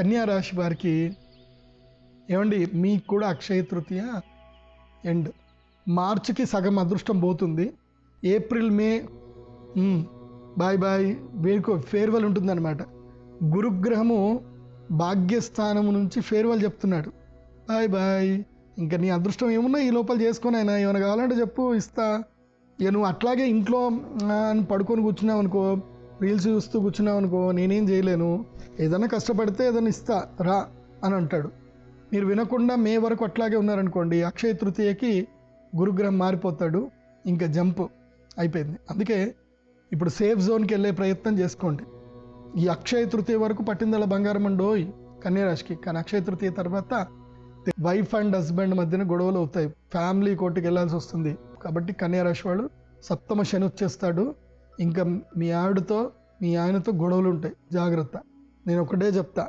కన్యా రాశి వారికి ఏమండి, మీకు కూడా అక్షయ తృతీయ ఎండ్. మార్చికి సగం అదృష్టం పోతుంది. ఏప్రిల్ మే బాయ్ బాయ్, వీరికి ఫేర్వెల్ ఉంటుందన్నమాట. గురుగ్రహము భాగ్యస్థానం నుంచి ఫేర్వెల్ చెప్తున్నాడు, బాయ్ బాయ్. ఇంకా నీ అదృష్టం ఏమున్నా ఈ లోపల చేసుకొని అయినా ఏమైనా కావాలంటే చెప్పు, ఇస్తా. ఇక నువ్వు అట్లాగే ఇంట్లో పడుకొని కూర్చున్నావు అనుకో, రీల్స్ చూస్తూ కూర్చున్నావు అనుకో, నేనేం చేయలేను, ఏదైనా కష్టపడితే ఏదైనా ఇస్తా రా అని అంటాడు. మీరు వినకుండా మే వరకు అట్లాగే ఉన్నారనుకోండి, అక్షయ తృతీయకి గురుగ్రహం మారిపోతాడు, ఇంకా జంప్ అయిపోయింది. అందుకే ఇప్పుడు సేఫ్ జోన్కి వెళ్ళే ప్రయత్నం చేసుకోండి. ఈ అక్షయ తృతీయ వరకు పట్టిందల బంగారం అండోయ్ కన్యారాశికి. కానీ అక్షయ తృతీయ తర్వాత వైఫ్ అండ్ హస్బెండ్ మధ్యన గొడవలు అవుతాయి, ఫ్యామిలీ కోర్టుకి వెళ్ళాల్సి వస్తుంది. కాబట్టి కన్యారాశి వాళ్ళు సప్తమ శని వచ్చేస్తాడు, ఇంకా మీ ఆయనతో గొడవలు ఉంటాయి, జాగ్రత్త. నేను ఒకటే చెప్తా,